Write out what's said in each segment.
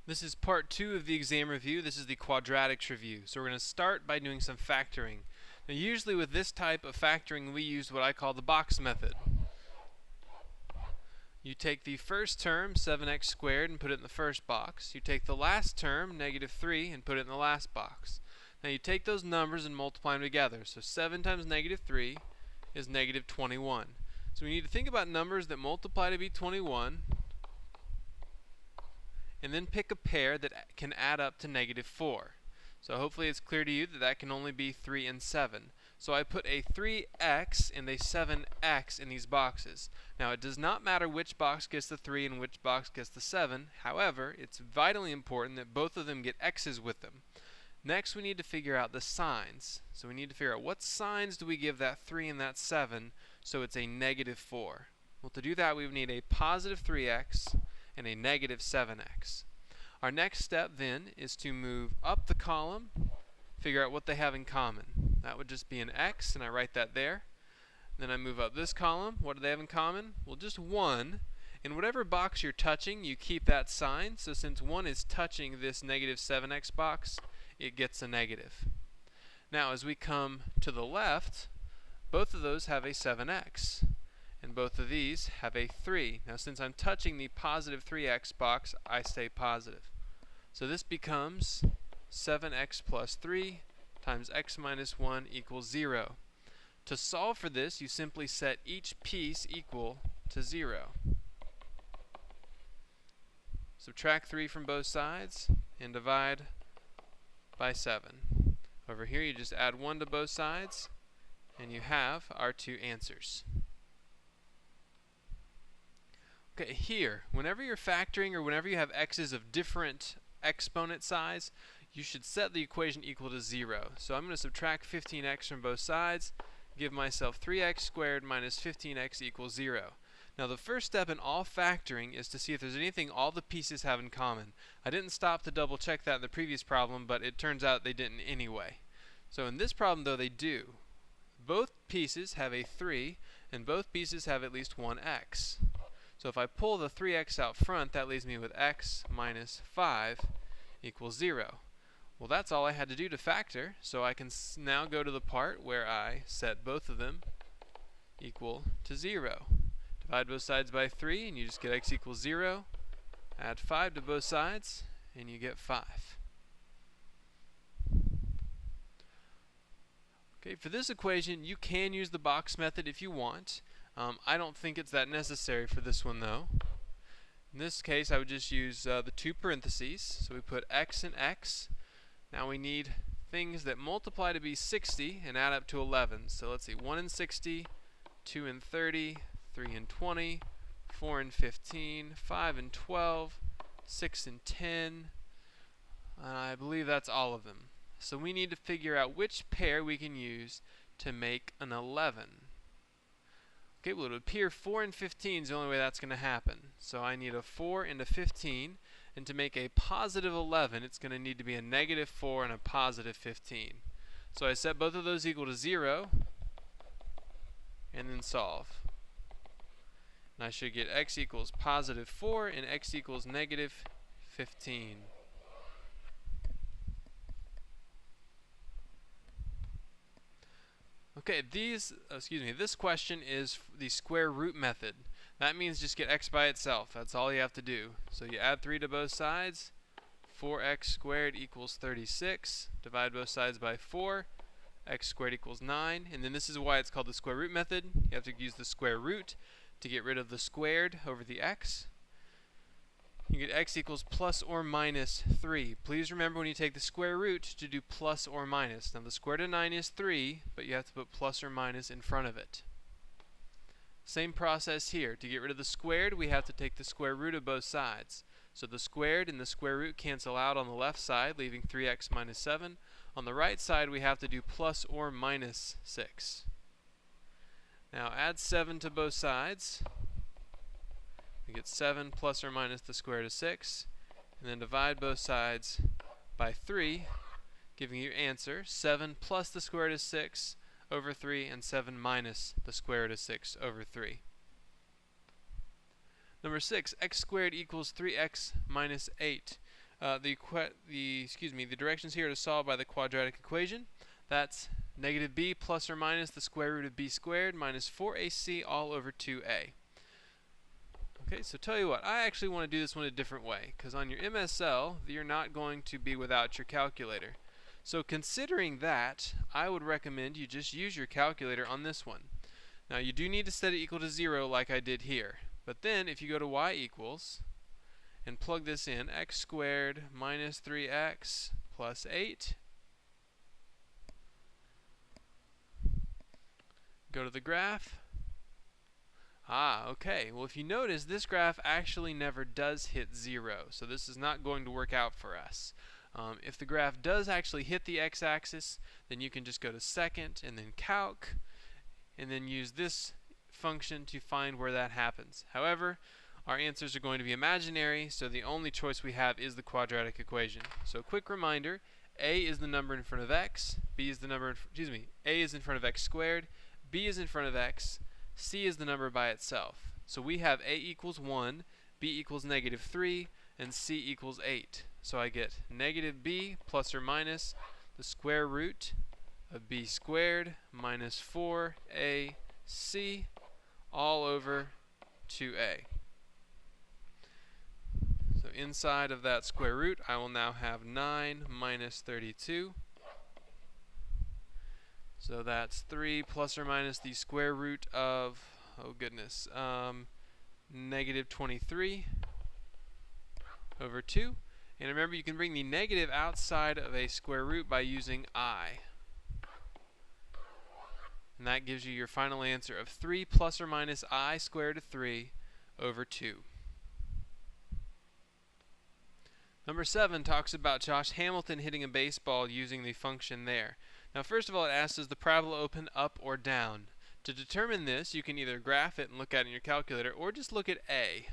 This is part 2 of the exam review. This is the quadratics review. So we're going to start by doing some factoring. Now usually with this type of factoring we use what I call the box method. You take the first term, 7x squared, and put it in the first box. You take the last term, negative 3, and put it in the last box. Now you take those numbers and multiply them together. So 7 times negative 3 is negative 21. So we need to think about numbers that multiply to be 21, and then pick a pair that can add up to negative 4. So hopefully it's clear to you that that can only be 3 and 7. So I put a 3x and a 7x in these boxes. Now it does not matter which box gets the 3 and which box gets the 7. However, it's vitally important that both of them get x's with them. Next we need to figure out the signs. So we need to figure out what signs do we give that 3 and that 7 so it's a negative 4. Well, to do that we would need a positive 3x and a negative 7x. Our next step then is to move up the column, figure out what they have in common. That would just be an x, and I write that there. Then I move up this column. What do they have in common? Well, just 1. In whatever box you're touching, you keep that sign. So since 1 is touching this negative 7x box, it gets a negative. Now as we come to the left, both of those have a 7x. And both of these have a 3. Now since I'm touching the positive 3x box, I stay positive. So this becomes 7x plus 3 times x minus 1 equals 0. To solve for this, you simply set each piece equal to 0. Subtract 3 from both sides and divide by 7. Over here you just add 1 to both sides and you have our two answers. Okay, here, whenever you're factoring or whenever you have x's of different exponent size, you should set the equation equal to 0. So I'm going to subtract 15x from both sides, give myself 3x squared minus 15x equals 0. Now the first step in all factoring is to see if there's anything all the pieces have in common. I didn't stop to double check that in the previous problem, but it turns out they didn't anyway. So in this problem though they do. Both pieces have a 3 and both pieces have at least one x. So if I pull the 3x out front, that leaves me with x minus 5 equals 0. Well, that's all I had to do to factor, so I can now go to the part where I set both of them equal to 0. Divide both sides by 3 and you just get x equals 0. Add 5 to both sides and you get 5. Okay, for this equation you can use the box method if you want. I don't think it's that necessary for this one though. In this case I would just use the two parentheses. So we put x and x. Now we need things that multiply to be 60 and add up to 11. So let's see, 1 and 60, 2 and 30, 3 and 20, 4 and 15, 5 and 12, 6 and 10. I believe that's all of them. So we need to figure out which pair we can use to make an 11. Okay, well it would appear 4 and 15 is the only way that's going to happen. So I need a 4 and a 15, and to make a positive 11 it's going to need to be a negative 4 and a positive 15. So I set both of those equal to 0 and then solve. And I should get x equals positive 4 and x equals negative 15. Okay, this question is the square root method. That means just get x by itself. That's all you have to do. So you add 3 to both sides. 4x squared equals 36. Divide both sides by 4. X squared equals 9. And then this is why it's called the square root method. You have to use the square root to get rid of the squared over the x. You get x equals plus or minus 3. Please remember when you take the square root to do plus or minus. Now the square root of 9 is 3, but you have to put plus or minus in front of it. Same process here. To get rid of the squared, we have to take the square root of both sides. So the squared and the square root cancel out on the left side, leaving 3x minus 7. On the right side, we have to do plus or minus 6. Now add 7 to both sides. We get 7 plus or minus the square root of 6, and then divide both sides by 3, giving you your answer, 7 plus the square root of 6 over 3, and 7 minus the square root of 6 over 3. Number 6, x squared equals 3x minus 8. the directions here to solve by the quadratic equation. That's negative b plus or minus the square root of b squared minus 4ac all over 2a. Okay, so tell you what, I actually want to do this one a different way, because on your MSL, you're not going to be without your calculator. So considering that, I would recommend you just use your calculator on this one. Now you do need to set it equal to 0 like I did here. But then if you go to y equals and plug this in, x squared minus 3x plus 8, go to the graph. Okay. Well, if you notice, this graph actually never does hit 0, so this is not going to work out for us. If the graph does actually hit the x-axis, then you can just go to second and then calc, and then use this function to find where that happens. However, our answers are going to be imaginary, so the only choice we have is the quadratic equation. So quick reminder, a is the number in front of x, b is the number, a is in front of x squared, b is in front of x, c is the number by itself. So we have a equals 1, b equals negative 3, and c equals 8. So I get negative b plus or minus the square root of b squared minus 4ac all over 2a. So inside of that square root, I will now have 9 minus 32. So that's 3 plus or minus the square root of, negative 23 over 2. And remember, you can bring the negative outside of a square root by using I. And that gives you your final answer of 3 plus or minus I squared of 3 over 2. Number 7 talks about Josh Hamilton hitting a baseball using the function there. Now first of all, it asks, does the parabola open up or down? To determine this, you can either graph it and look at it in your calculator, or just look at a.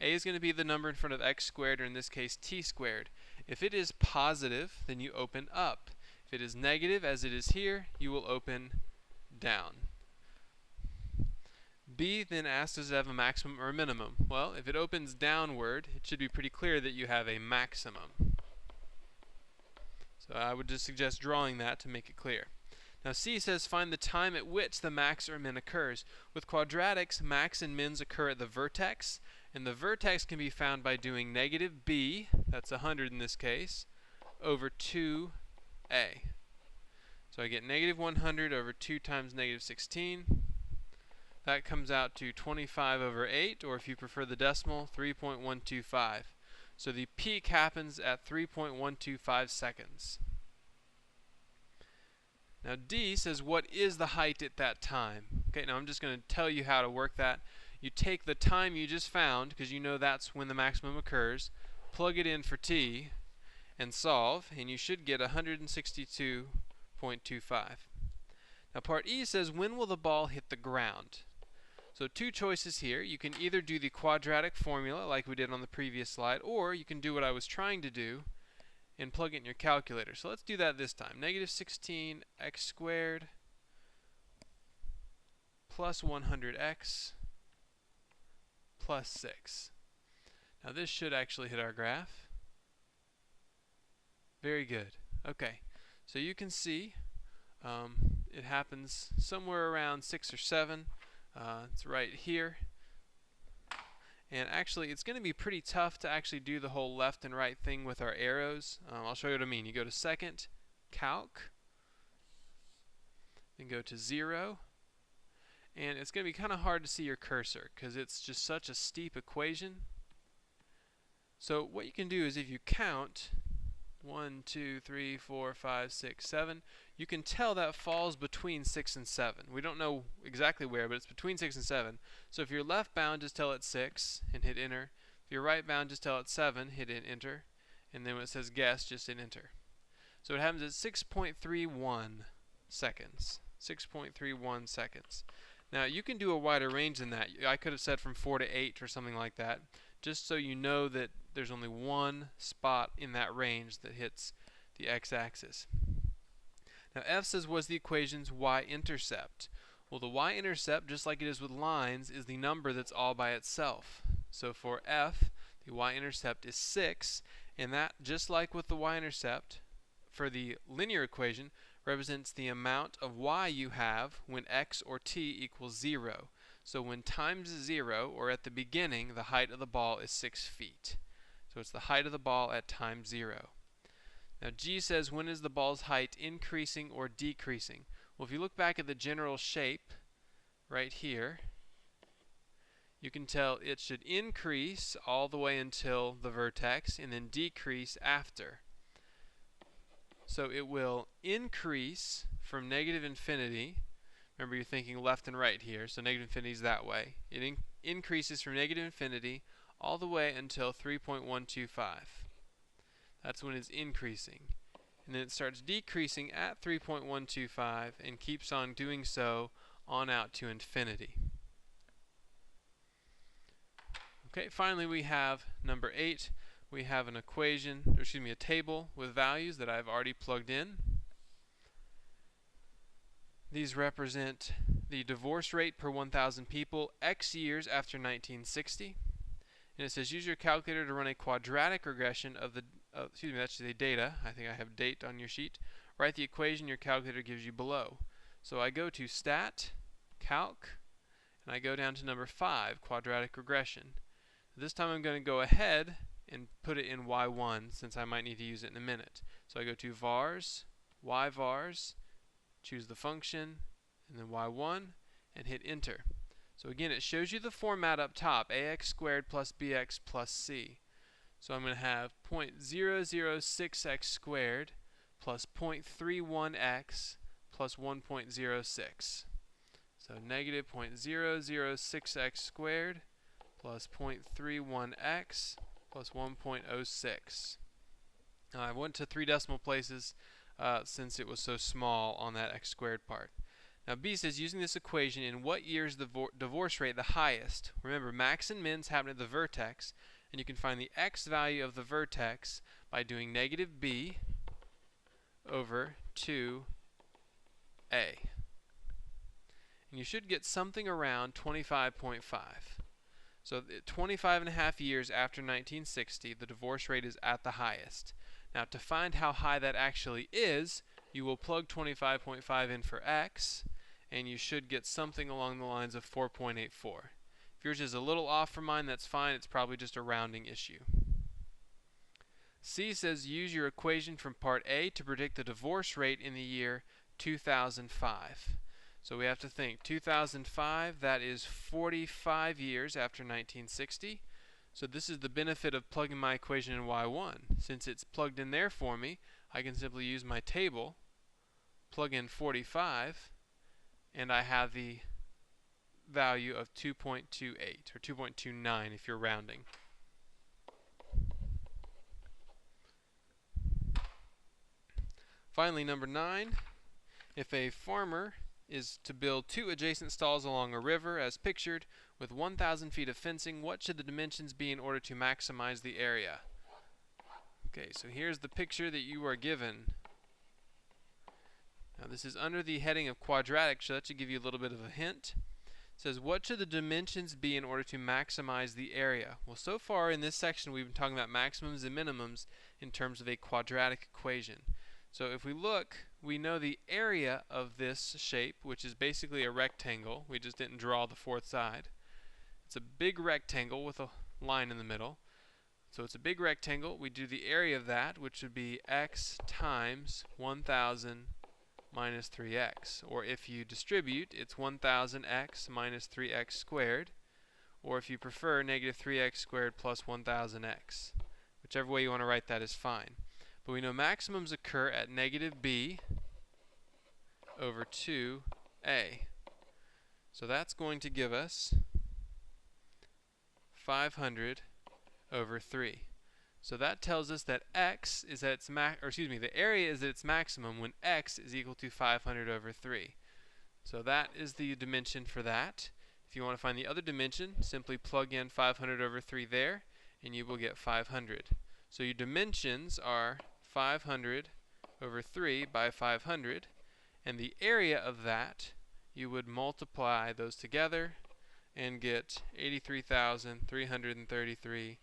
A is going to be the number in front of x squared, or in this case t squared. If it is positive, then you open up. If it is negative, as it is here, you will open down. B then asks, does it have a maximum or a minimum? Well, if it opens downward, it should be pretty clear that you have a maximum. So I would just suggest drawing that to make it clear. Now C says find the time at which the max or min occurs. With quadratics, max and mins occur at the vertex, and the vertex can be found by doing negative b, that's 100 in this case, over 2a. So I get negative 100 over 2 times negative 16. That comes out to 25 over 8, or if you prefer the decimal, 3.125. So the peak happens at 3.125 seconds. Now D says what is the height at that time? Okay, now I'm just going to tell you how to work that. You take the time you just found, because you know that's when the maximum occurs, plug it in for t, and solve, and you should get 162.25. Now part E says when will the ball hit the ground? So two choices here. You can either do the quadratic formula like we did on the previous slide, or you can do what I was trying to do and plug it in your calculator. So let's do that this time. Negative 16 x squared plus 100x plus 6. Now this should actually hit our graph. Very good. Okay, so you can see it happens somewhere around 6 or 7. It's right here. And actually, it's going to be pretty tough to actually do the whole left and right thing with our arrows. I'll show you what I mean. You go to second, calc, then go to 0. And it's going to be kind of hard to see your cursor because it's just such a steep equation. So what you can do is if you count 1, 2, 3, 4, 5, 6, 7, you can tell that falls between 6 and 7. We don't know exactly where, but it's between 6 and 7. So if you're left bound, just tell it 6 and hit enter. If you're right bound, just tell it 7, hit enter. And then when it says guess, just hit enter. So it happens at 6.31 seconds. 6.31 seconds. Now you can do a wider range than that. I could have said from 4 to 8 or something like that, just so you know that there's only one spot in that range that hits the x-axis. Now F says was the equation's y-intercept. Well, the y-intercept, just like it is with lines, is the number that's all by itself. So for F, the y-intercept is 6, And that, just like with the y-intercept, for the linear equation, represents the amount of y you have when x or t equals 0. So when times 0, or at the beginning, the height of the ball is 6 feet. So it's the height of the ball at time 0. Now G says, when is the ball's height increasing or decreasing? Well, if you look back at the general shape right here, you can tell it should increase all the way until the vertex and then decrease after. So it will increase from negative infinity. Remember, you're thinking left and right here, so negative infinity is that way. It increases from negative infinity all the way until 3.125. That's when it's increasing. And then it starts decreasing at 3.125 and keeps on doing so on out to infinity. Okay, finally we have number 8. We have an equation, or excuse me, a table with values that I've already plugged in. These represent the divorce rate per 1,000 people X years after 1960. And it says use your calculator to run a quadratic regression of the, excuse me, that's the data. I think I have date on your sheet. Write the equation your calculator gives you below. So I go to Stat, Calc, and I go down to number 5, quadratic regression. This time I'm going to go ahead and put it in y1 since I might need to use it in a minute. So I go to vars, yvars, choose the function, and then y1, and hit enter. So again, it shows you the format up top, ax squared plus bx plus c. So I'm going to have 0.006x squared plus 0.31x plus 1.06. So negative 0.006x squared plus 0.31x plus 1.06. Now I went to 3 decimal places since it was so small on that x squared part. Now B says, using this equation, in what year is the divorce rate the highest? Remember, max and mins happen at the vertex, and you can find the x value of the vertex by doing negative b over 2a. And you should get something around 25.5. So 25.5 years after 1960, the divorce rate is at the highest. Now to find how high that actually is, you will plug 25.5 in for x, and you should get something along the lines of 4.84. If yours is a little off from mine, that's fine. It's probably just a rounding issue. C says use your equation from part A to predict the divorce rate in the year 2005. So we have to think 2005, that is 45 years after 1960. So this is the benefit of plugging my equation in y1. Since it's plugged in there for me, I can simply use my table, plug in 45, and I have the value of 2.28 or 2.29 if you're rounding. Finally, number 9, if a farmer is to build 2 adjacent stalls along a river as pictured with 1,000 feet of fencing, what should the dimensions be in order to maximize the area? Okay, so here's the picture that you are given. Now this is under the heading of quadratic, so that should give you a little bit of a hint. It says, what should the dimensions be in order to maximize the area? Well, so far in this section we've been talking about maximums and minimums in terms of a quadratic equation. So if we look, we know the area of this shape, which is basically a rectangle. We just didn't draw the fourth side. It's a big rectangle with a line in the middle. So it's a big rectangle. We do the area of that, which would be x times 1,000 minus 3x. Or if you distribute, it's 1,000x minus 3x squared. Or if you prefer, negative 3x squared plus 1,000x. Whichever way you want to write that is fine. But we know maximums occur at negative b over 2a. So that's going to give us 500 over 3. So that tells us that x is at its the area is at its maximum when x is equal to 500 over 3. So that is the dimension for that. If you want to find the other dimension, simply plug in 500 over 3 there, and you will get 500. So your dimensions are 500 over 3 by 500, and the area of that, you would multiply those together and get 83,333.33.